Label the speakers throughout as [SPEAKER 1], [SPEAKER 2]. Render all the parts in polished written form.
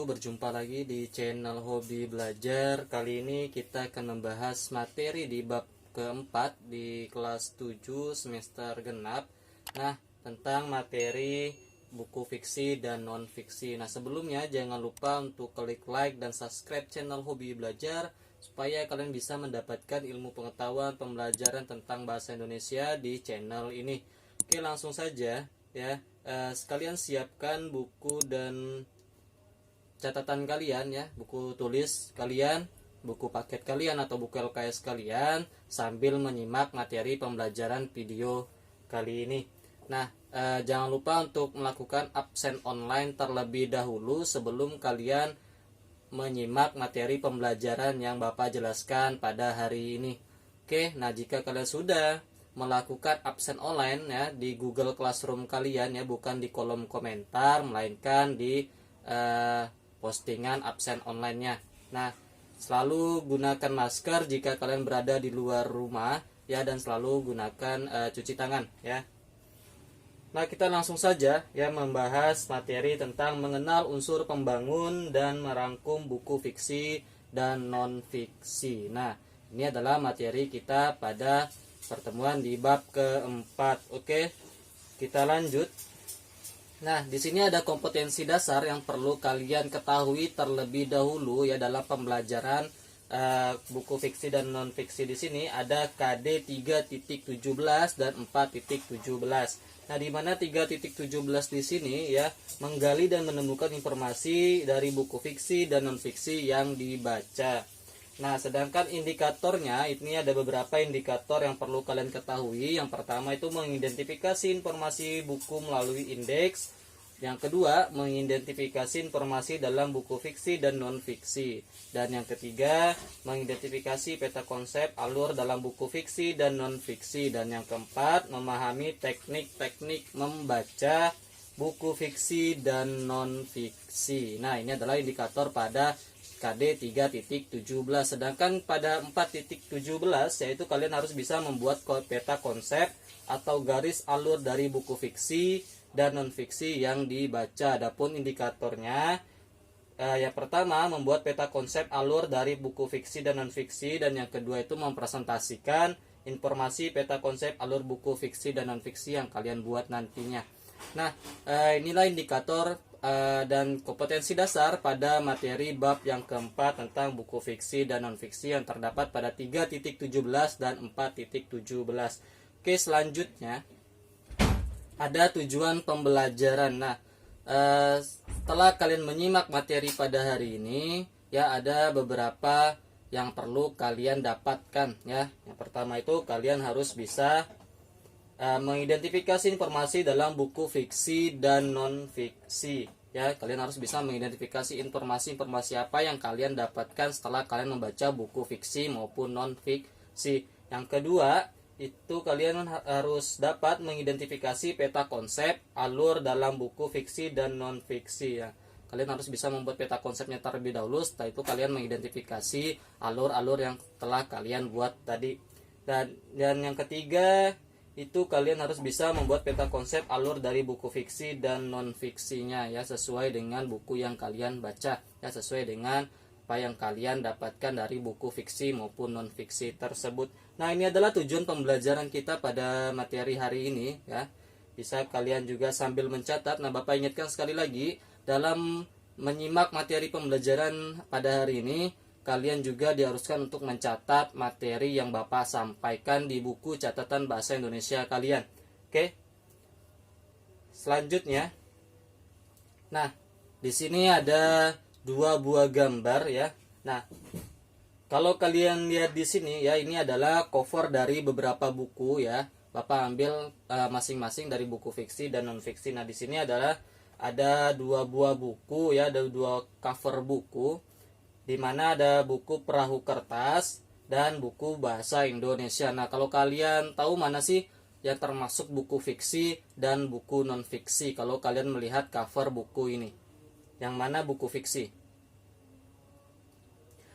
[SPEAKER 1] berjumpa lagi di channel Hobi Belajar. Kali ini kita akan membahas materi di bab keempat di kelas 7 semester genap. Nah, tentang materi buku fiksi dan non-fiksi. Nah, sebelumnya jangan lupa untuk klik like dan subscribe channel Hobi Belajar supaya kalian bisa mendapatkan ilmu pengetahuan pembelajaran tentang bahasa Indonesia di channel ini. Oke, langsung saja ya. Sekalian siapkan buku dan catatan kalian ya, buku tulis kalian, buku paket kalian atau buku LKS kalian sambil menyimak materi pembelajaran video kali ini. Nah, jangan lupa untuk melakukan absen online terlebih dahulu sebelum kalian menyimak materi pembelajaran yang Bapak jelaskan pada hari ini. Oke, nah jika kalian sudah melakukan absen online ya di Google Classroom kalian ya, bukan di kolom komentar melainkan di postingan absen online-nya. Nah, selalu gunakan masker jika kalian berada di luar rumah ya, dan selalu gunakan cuci tangan ya. Nah, kita langsung saja ya membahas materi tentang mengenal unsur pembangun dan merangkum buku fiksi dan non-fiksi. Nah, ini adalah materi kita pada pertemuan di bab keempat. Oke, kita lanjut. Nah, di sini ada kompetensi dasar yang perlu kalian ketahui terlebih dahulu ya dalam pembelajaran buku fiksi dan non fiksi. Di sini ada KD 3.17 dan 4.17. Nah, di mana 3.17 di sini ya menggali dan menemukan informasi dari buku fiksi dan non fiksi yang dibaca. Nah, sedangkan indikatornya ini ada beberapa indikator yang perlu kalian ketahui. Yang pertama itu mengidentifikasi informasi buku melalui indeks. Yang kedua, mengidentifikasi informasi dalam buku fiksi dan non-fiksi. Dan yang ketiga, mengidentifikasi peta konsep alur dalam buku fiksi dan non-fiksi. Dan yang keempat, memahami teknik-teknik membaca buku fiksi dan non-fiksi. Nah, ini adalah indikator pada KD 3.17. Sedangkan pada 4.17 yaitu kalian harus bisa membuat peta konsep atau garis alur dari buku fiksi dan non-fiksi yang dibaca. Adapun indikatornya yang pertama membuat peta konsep alur dari buku fiksi dan non-fiksi, dan yang kedua itu mempresentasikan informasi peta konsep alur buku fiksi dan non-fiksi yang kalian buat nantinya. Nah, inilah indikator dan kompetensi dasar pada materi bab yang keempat tentang buku fiksi dan non-fiksi yang terdapat pada 3.17 dan 4.17. Oke, selanjutnya ada tujuan pembelajaran. Nah, setelah kalian menyimak materi pada hari ini ya, ada beberapa yang perlu kalian dapatkan ya. Yang pertama itu kalian harus bisa mengidentifikasi informasi dalam buku fiksi dan non-fiksi ya. Kalian harus bisa mengidentifikasi informasi apa yang kalian dapatkan setelah kalian membaca buku fiksi maupun non-fiksi. Yang kedua itu kalian harus dapat mengidentifikasi peta konsep alur dalam buku fiksi dan non-fiksi ya. Kalian harus bisa membuat peta konsepnya terlebih dahulu, setelah itu kalian mengidentifikasi alur-alur yang telah kalian buat tadi. Dan yang ketiga itu kalian harus bisa membuat peta konsep alur dari buku fiksi dan non-fiksinya ya, sesuai dengan buku yang kalian baca ya, sesuai dengan apa yang kalian dapatkan dari buku fiksi maupun non-fiksi tersebut. Nah, ini adalah tujuan pembelajaran kita pada materi hari ini ya. Bisa kalian juga sambil mencatat. Nah, Bapak ingatkan sekali lagi, dalam menyimak materi pembelajaran pada hari ini kalian juga diharuskan untuk mencatat materi yang Bapak sampaikan di buku catatan bahasa Indonesia kalian. Oke. Selanjutnya. Nah, di sini ada 2 buah gambar ya. Nah, kalau kalian lihat di sini ya, ini adalah cover dari beberapa buku ya. Bapak ambil masing-masing dari buku fiksi dan non-fiksi. Nah, di sini adalah ada 2 buah buku ya, ada 2 cover buku, di mana ada buku perahu kertas dan buku bahasa Indonesia. Nah, kalau kalian tahu mana sih yang termasuk buku fiksi dan buku non-fiksi, kalau kalian melihat cover buku ini, yang mana buku fiksi?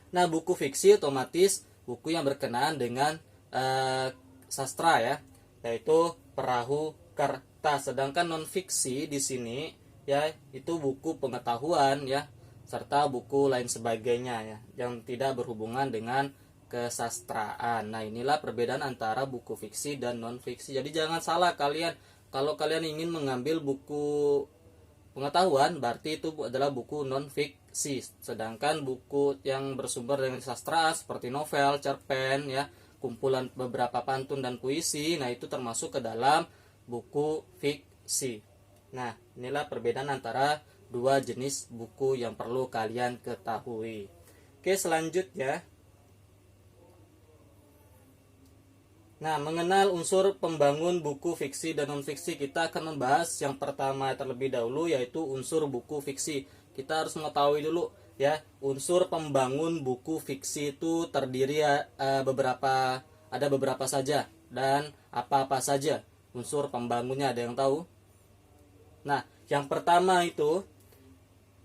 [SPEAKER 1] Nah, buku fiksi otomatis buku yang berkenaan dengan sastra ya, yaitu perahu kertas. Sedangkan non-fiksi di sini ya, itu buku pengetahuan ya, serta buku lain sebagainya ya, yang tidak berhubungan dengan kesastraan. Nah, inilah perbedaan antara buku fiksi dan non fiksi. Jadi jangan salah kalian, kalau kalian ingin mengambil buku pengetahuan berarti itu adalah buku non fiksi, sedangkan buku yang bersumber dari kesastraan seperti novel, cerpen ya, kumpulan beberapa pantun dan puisi, nah itu termasuk ke dalam buku fiksi. Nah, inilah perbedaan antara dua jenis buku yang perlu kalian ketahui. Oke, selanjutnya. Nah, mengenal unsur pembangun buku fiksi dan non-fiksi, kita akan membahas yang pertama terlebih dahulu, yaitu unsur buku fiksi. Kita harus mengetahui dulu ya, unsur pembangun buku fiksi itu terdiri ada beberapa saja, dan apa-apa saja unsur pembangunnya, ada yang tahu? Nah, yang pertama itu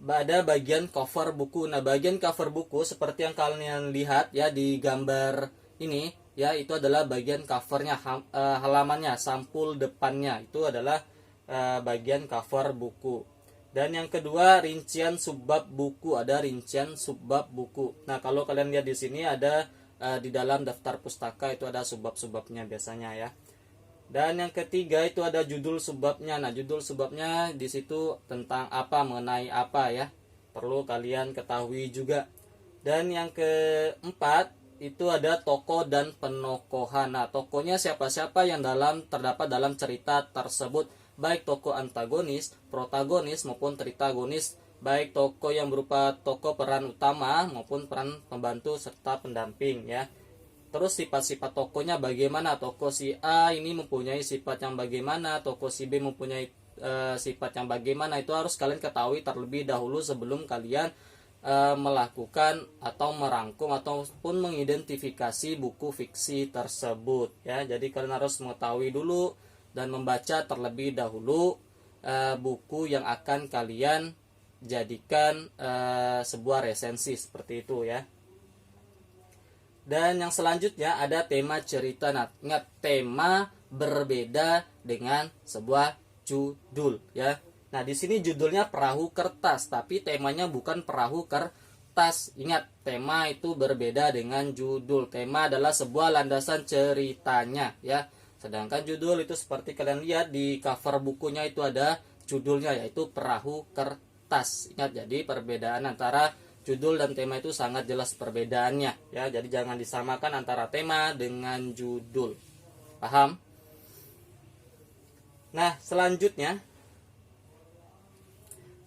[SPEAKER 1] ada bagian cover buku. Nah, bagian cover buku seperti yang kalian lihat ya di gambar ini ya, itu adalah bagian covernya, halamannya, sampul depannya itu adalah bagian cover buku. Dan yang kedua, rincian subbab buku, ada rincian subbab buku. Nah, kalau kalian lihat di sini ada di dalam daftar pustaka itu ada subbab-subbabnya biasanya ya. Dan yang ketiga itu ada judul subbabnya. Nah, judul subbabnya di situ tentang apa, mengenai apa ya, perlu kalian ketahui juga. Dan yang keempat itu ada tokoh dan penokohan. Nah, tokohnya siapa-siapa yang terdapat dalam cerita tersebut, baik tokoh antagonis, protagonis maupun tritagonis, baik tokoh yang berupa tokoh peran utama maupun peran pembantu serta pendamping ya. Terus sifat-sifat tokohnya bagaimana, tokoh si A ini mempunyai sifat yang bagaimana, tokoh si B mempunyai sifat yang bagaimana, itu harus kalian ketahui terlebih dahulu sebelum kalian melakukan atau merangkum ataupun mengidentifikasi buku fiksi tersebut ya. Jadi kalian harus mengetahui dulu dan membaca terlebih dahulu buku yang akan kalian jadikan sebuah resensi seperti itu ya. Dan yang selanjutnya ada tema cerita. Nah, ingat, tema berbeda dengan sebuah judul ya. Nah, di sini judulnya perahu kertas, tapi temanya bukan perahu kertas. Ingat, tema itu berbeda dengan judul. Tema adalah sebuah landasan ceritanya ya. Sedangkan judul itu seperti kalian lihat di cover bukunya itu ada judulnya, yaitu perahu kertas. Ingat, jadi perbedaan antara judul dan tema itu sangat jelas perbedaannya ya. Jadi jangan disamakan antara tema dengan judul. Paham? Nah, selanjutnya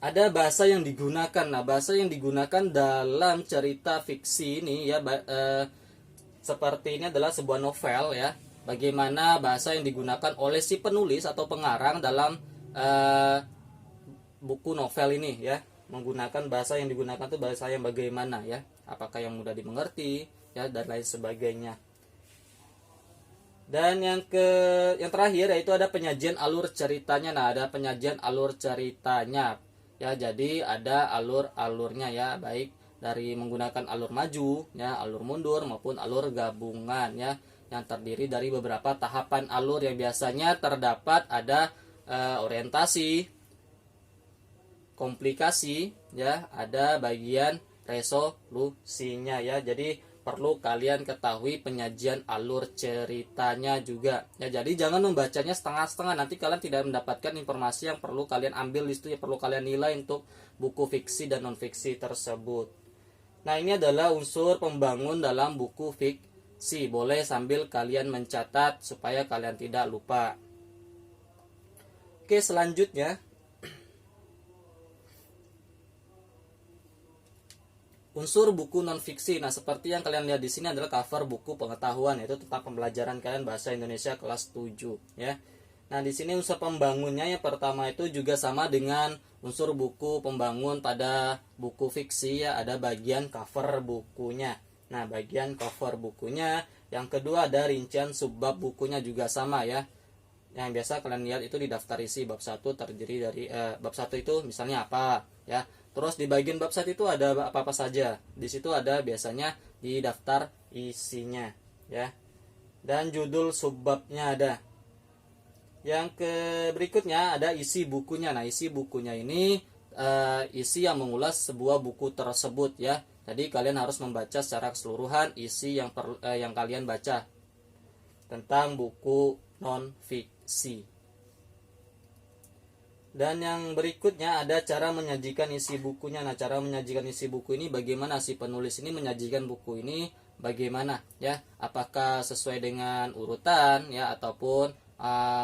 [SPEAKER 1] ada bahasa yang digunakan. Nah, bahasa yang digunakan dalam cerita fiksi ini ya, seperti ini adalah sebuah novel ya. Bagaimana bahasa yang digunakan oleh si penulis atau pengarang dalam buku novel ini ya. Menggunakan bahasa yang digunakan itu bahasa yang bagaimana ya. Apakah yang mudah dimengerti ya, dan lain sebagainya. Dan yang terakhir yaitu ada penyajian alur ceritanya. Nah, ada penyajian alur ceritanya. Ya, jadi ada alur-alurnya ya, baik dari menggunakan alur maju ya, alur mundur maupun alur gabungan ya, yang terdiri dari beberapa tahapan alur yang biasanya terdapat ada orientasi, komplikasi ya, ada bagian resolusinya ya. Jadi perlu kalian ketahui penyajian alur ceritanya juga ya. Jadi jangan membacanya setengah-setengah, nanti kalian tidak mendapatkan informasi yang perlu kalian ambil di situ, yang perlu kalian nilai untuk buku fiksi dan non fiksi tersebut. Nah, ini adalah unsur pembangun dalam buku fiksi. Boleh sambil kalian mencatat supaya kalian tidak lupa. Oke, selanjutnya unsur buku non fiksi. Nah, seperti yang kalian lihat di sini adalah cover buku pengetahuan, yaitu tentang pembelajaran kalian bahasa Indonesia kelas 7 ya. Nah, di sini unsur pembangunnya yang pertama itu juga sama dengan unsur buku pembangun pada buku fiksi ya, ada bagian cover bukunya. Nah, bagian cover bukunya. Yang kedua ada rincian subbab bukunya juga sama ya. Yang biasa kalian lihat itu di daftar isi bab 1 terdiri dari bab 1 itu misalnya apa ya. Terus di bagian bab 1 itu ada apa-apa saja. Di situ ada biasanya di daftar isinya ya. Dan judul subbabnya ada. Yang berikutnya ada isi bukunya. Nah, isi bukunya ini isi yang mengulas sebuah buku tersebut ya. Jadi kalian harus membaca secara keseluruhan isi yang kalian baca tentang buku non fiksi. Dan yang berikutnya ada cara menyajikan isi bukunya. Nah, cara menyajikan isi buku ini bagaimana si penulis ini menyajikan buku ini bagaimana ya? Apakah sesuai dengan urutan ya ataupun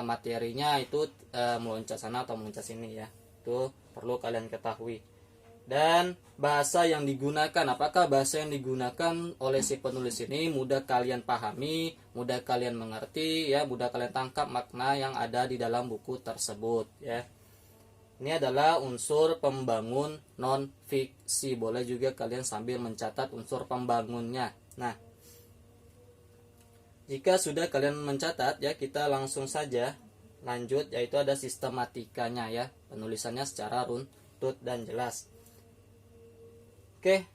[SPEAKER 1] materinya itu meloncat sana atau meloncat sini ya. Itu perlu kalian ketahui. Dan bahasa yang digunakan, apakah bahasa yang digunakan oleh si penulis ini mudah kalian pahami, mudah kalian mengerti ya, mudah kalian tangkap makna yang ada di dalam buku tersebut ya. Ini adalah unsur pembangun non fiksi. Boleh juga kalian sambil mencatat unsur pembangunnya. Nah, jika sudah kalian mencatat ya, kita langsung saja lanjut, yaitu ada sistematikanya ya, penulisannya secara runtut dan jelas. Oke,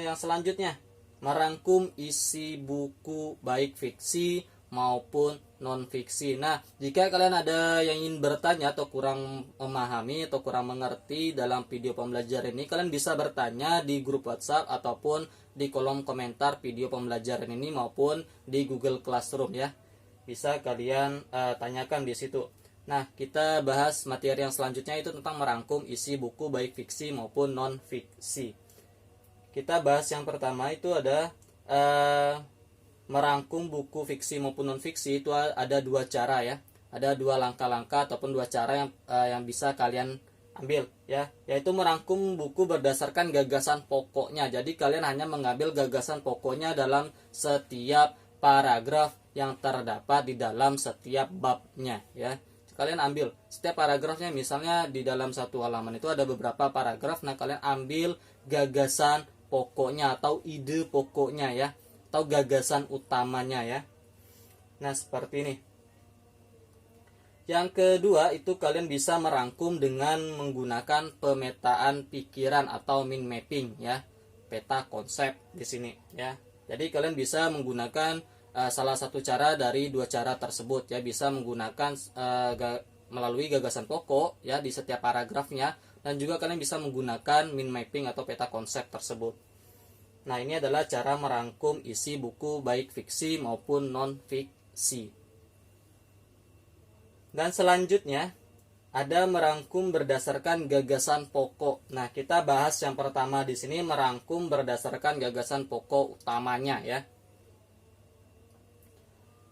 [SPEAKER 1] yang selanjutnya merangkum isi buku baik fiksi maupun non fiksi. Nah, jika kalian ada yang ingin bertanya atau kurang memahami atau kurang mengerti dalam video pembelajaran ini, kalian bisa bertanya di grup WhatsApp ataupun di kolom komentar video pembelajaran ini maupun di Google Classroom ya. Bisa kalian tanyakan di situ. Nah, kita bahas materi yang selanjutnya itu tentang merangkum isi buku baik fiksi maupun non fiksi. Kita bahas yang pertama itu ada merangkum buku fiksi maupun non fiksi. Itu ada dua cara ya, ada dua langkah-langkah ataupun dua cara yang bisa kalian ambil ya, yaitu merangkum buku berdasarkan gagasan pokoknya. Jadi kalian hanya mengambil gagasan pokoknya dalam setiap paragraf yang terdapat di dalam setiap babnya ya. Kalian ambil setiap paragrafnya, misalnya di dalam satu halaman itu ada beberapa paragraf. Nah, kalian ambil gagasan pokoknya atau ide pokoknya ya, atau gagasan utamanya ya. Nah, seperti ini. Yang kedua itu kalian bisa merangkum dengan menggunakan pemetaan pikiran atau mind mapping ya, peta konsep di sini ya. Jadi kalian bisa menggunakan salah satu cara dari dua cara tersebut ya, bisa menggunakan melalui gagasan pokok ya di setiap paragrafnya, dan juga kalian bisa menggunakan mind mapping atau peta konsep tersebut. Nah, ini adalah cara merangkum isi buku baik fiksi maupun non fiksi. Dan selanjutnya ada merangkum berdasarkan gagasan pokok. Nah, kita bahas yang pertama di sini, merangkum berdasarkan gagasan pokok utamanya ya.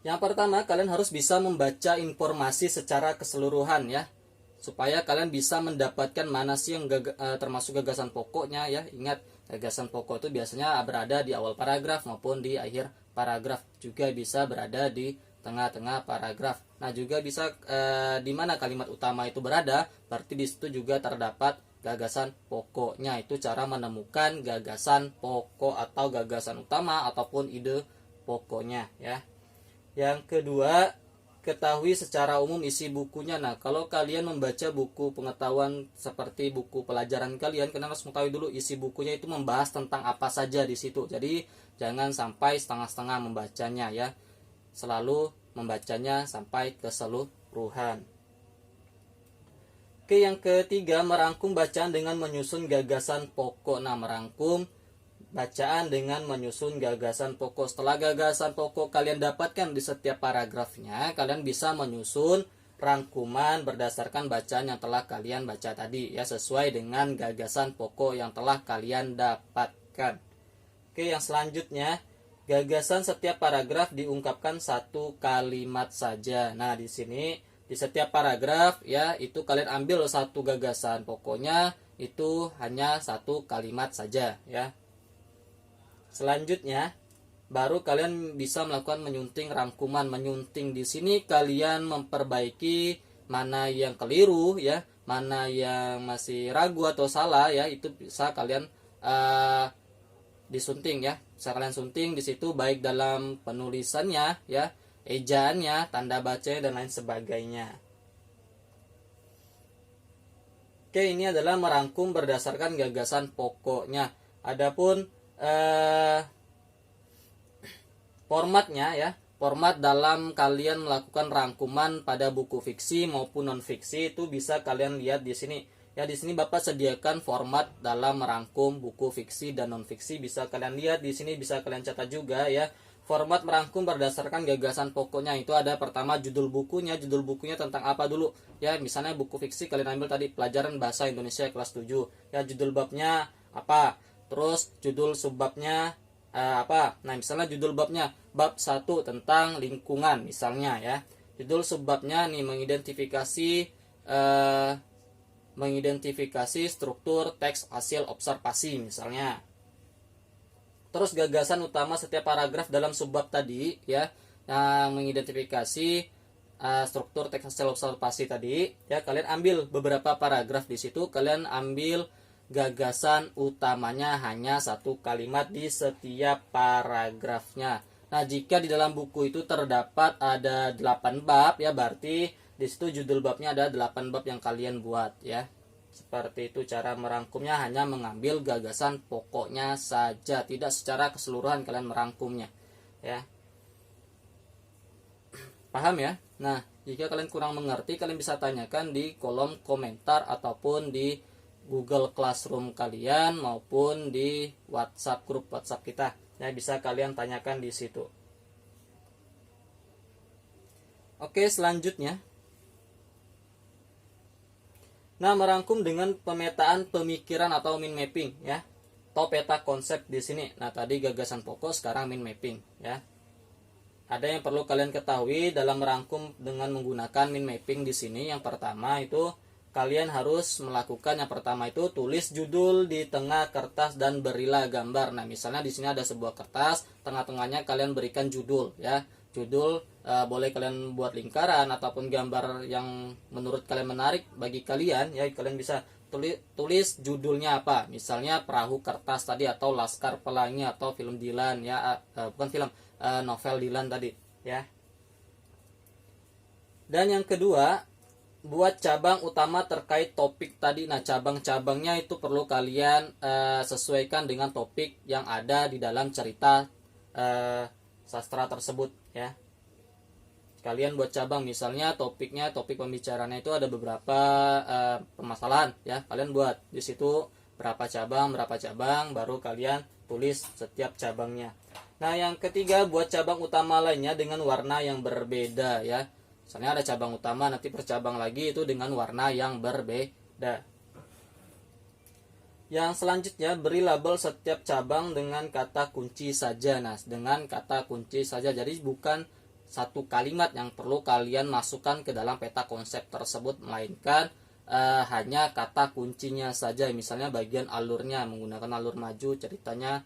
[SPEAKER 1] Yang pertama, kalian harus bisa membaca informasi secara keseluruhan ya, supaya kalian bisa mendapatkan mana sih yang termasuk gagasan pokoknya ya. Ingat, gagasan pokok itu biasanya berada di awal paragraf maupun di akhir paragraf, juga bisa berada di tengah-tengah paragraf. Nah, juga bisa di mana kalimat utama itu berada, berarti di situ juga terdapat gagasan pokoknya. Itu cara menemukan gagasan pokok atau gagasan utama ataupun ide pokoknya ya. Yang kedua, ketahui secara umum isi bukunya. Nah, kalau kalian membaca buku pengetahuan seperti buku pelajaran kalian harus mengetahui dulu isi bukunya itu membahas tentang apa saja di situ. Jadi, jangan sampai setengah-setengah membacanya ya. Selalu membacanya sampai keseluruhan. Oke, yang ketiga, merangkum bacaan dengan menyusun gagasan pokok. Nah, merangkum bacaan dengan menyusun gagasan pokok. Setelah gagasan pokok kalian dapatkan di setiap paragrafnya, kalian bisa menyusun rangkuman berdasarkan bacaan yang telah kalian baca tadi ya, sesuai dengan gagasan pokok yang telah kalian dapatkan. Oke, yang selanjutnya, gagasan setiap paragraf diungkapkan satu kalimat saja. Nah, di sini di setiap paragraf ya, itu kalian ambil satu gagasan pokoknya, itu hanya satu kalimat saja ya. Selanjutnya, baru kalian bisa melakukan menyunting rangkuman. Menyunting di sini kalian memperbaiki mana yang keliru ya, mana yang masih ragu atau salah ya, itu bisa kalian disunting ya. Bisa kalian sunting di situ, baik dalam penulisannya ya, ejaannya, tanda bacanya dan lain sebagainya. Oke, ini adalah merangkum berdasarkan gagasan pokoknya. Adapun formatnya ya, format dalam kalian melakukan rangkuman pada buku fiksi maupun non fiksi itu bisa kalian lihat di sini. Ya, di sini Bapak sediakan format dalam merangkum buku fiksi dan non fiksi. Bisa kalian lihat di sini, bisa kalian catat juga ya. Format merangkum berdasarkan gagasan pokoknya itu ada pertama judul bukunya tentang apa dulu. Ya, misalnya buku fiksi kalian ambil tadi pelajaran bahasa Indonesia kelas 7. Ya, judul babnya apa? Terus judul subbabnya apa? Nah, misalnya judul babnya bab 1 tentang lingkungan misalnya ya. Judul subbabnya nih mengidentifikasi struktur teks hasil observasi misalnya. Terus gagasan utama setiap paragraf dalam subbab tadi ya, yang mengidentifikasi struktur teks hasil observasi tadi ya, kalian ambil beberapa paragraf di situ, kalian ambil gagasan utamanya hanya satu kalimat di setiap paragrafnya. Nah, jika di dalam buku itu terdapat ada 8 bab ya, berarti di situ judul babnya ada 8 bab yang kalian buat ya. Seperti itu cara merangkumnya, hanya mengambil gagasan pokoknya saja, tidak secara keseluruhan kalian merangkumnya ya. Paham ya? Nah, jika kalian kurang mengerti, kalian bisa tanyakan di kolom komentar ataupun di Google Classroom kalian maupun di WhatsApp, grup WhatsApp kita. Ya, bisa kalian tanyakan di situ. Oke, selanjutnya. Nah, merangkum dengan pemetaan pemikiran atau mind mapping ya. Atau peta konsep di sini. Nah, tadi gagasan pokok, sekarang mind mapping ya. Ada yang perlu kalian ketahui dalam merangkum dengan menggunakan mind mapping di sini. Yang pertama itu kalian harus melakukan, yang pertama itu tulis judul di tengah kertas dan berilah gambar. Nah, misalnya di sini ada sebuah kertas, tengah-tengahnya kalian berikan judul ya. Judul boleh kalian buat lingkaran ataupun gambar yang menurut kalian menarik bagi kalian ya. Kalian bisa tulis judulnya apa, misalnya Perahu Kertas tadi, atau Laskar Pelangi, atau film Dylan ya, bukan film, novel Dylan tadi ya. Dan yang kedua, buat cabang utama terkait topik tadi. Nah, cabang-cabangnya itu perlu kalian sesuaikan dengan topik yang ada di dalam cerita sastra tersebut ya. Kalian buat cabang, misalnya topik pembicaranya itu ada beberapa permasalahan ya. Kalian buat di situ berapa cabang, baru kalian tulis setiap cabangnya. Nah, yang ketiga, buat cabang utama lainnya dengan warna yang berbeda ya. Misalnya ada cabang utama, nanti per cabang lagi itu dengan warna yang berbeda. Yang selanjutnya, beri label setiap cabang dengan kata kunci saja. Nah, dengan kata kunci saja, jadi bukan satu kalimat yang perlu kalian masukkan ke dalam peta konsep tersebut, melainkan hanya kata kuncinya saja. Misalnya bagian alurnya, menggunakan alur maju, ceritanya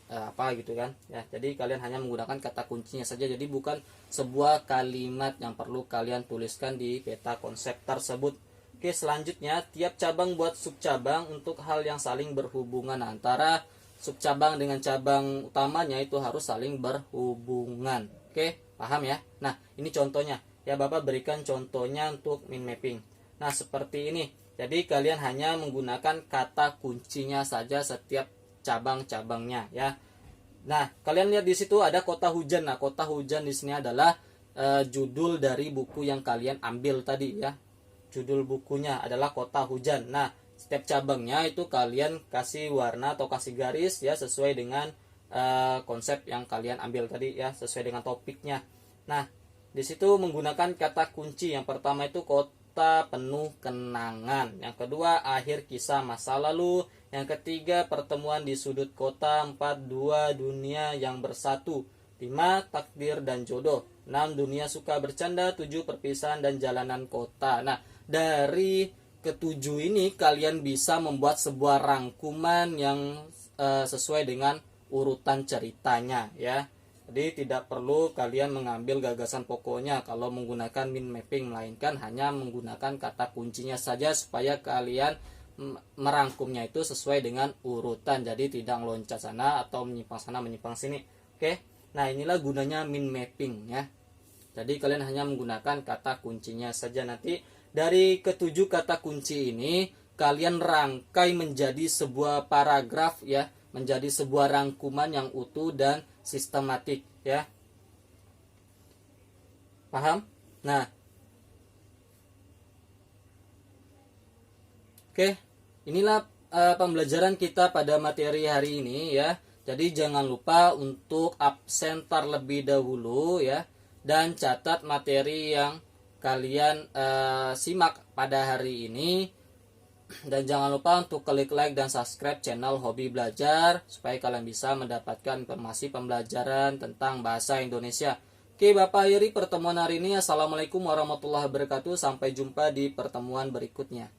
[SPEAKER 1] apa gitu kan ya. Jadi kalian hanya menggunakan kata kuncinya saja, jadi bukan sebuah kalimat yang perlu kalian tuliskan di peta konsep tersebut. Oke, selanjutnya, tiap cabang buat subcabang untuk hal yang saling berhubungan. Antara subcabang dengan cabang utamanya itu harus saling berhubungan. Oke, paham ya? Nah, ini contohnya ya, Bapak berikan contohnya untuk mind mapping. Nah, seperti ini. Jadi kalian hanya menggunakan kata kuncinya saja setiap cabang-cabangnya ya. Nah, kalian lihat di situ ada kota hujan. Nah, kota hujan di sini adalah judul dari buku yang kalian ambil tadi ya. Judul bukunya adalah kota hujan. Nah, setiap cabangnya itu kalian kasih warna atau kasih garis ya, sesuai dengan konsep yang kalian ambil tadi ya, sesuai dengan topiknya. Nah, di situ menggunakan kata kunci. Yang pertama itu kota penuh kenangan. Yang kedua, akhir kisah masa lalu. Yang ketiga, pertemuan di sudut kota. 4, 2, dunia yang bersatu. 5, takdir dan jodoh. 6, dunia suka bercanda. 7, perpisahan dan jalanan kota. Nah, dari ketujuh ini kalian bisa membuat sebuah rangkuman yang sesuai dengan urutan ceritanya ya. Jadi tidak perlu kalian mengambil gagasan pokoknya kalau menggunakan mind mapping, melainkan hanya menggunakan kata kuncinya saja supaya kalian merangkumnya itu sesuai dengan urutan, jadi tidak loncat sana atau menyimpang sana menyimpang sini. Oke. Nah, inilah gunanya mind mapping ya. Jadi kalian hanya menggunakan kata kuncinya saja. Nanti dari ketujuh kata kunci ini kalian rangkai menjadi sebuah paragraf ya, menjadi sebuah rangkuman yang utuh dan sistematik ya. Paham? Nah, Oke, inilah pembelajaran kita pada materi hari ini ya. Jadi jangan lupa untuk absen terlebih dahulu ya, dan catat materi yang kalian simak pada hari ini. Dan jangan lupa untuk klik like dan subscribe channel Hobi Belajar supaya kalian bisa mendapatkan informasi pembelajaran tentang bahasa Indonesia. Oke, Bapak akhiri pertemuan hari ini. Assalamualaikum warahmatullahi wabarakatuh. Sampai jumpa di pertemuan berikutnya.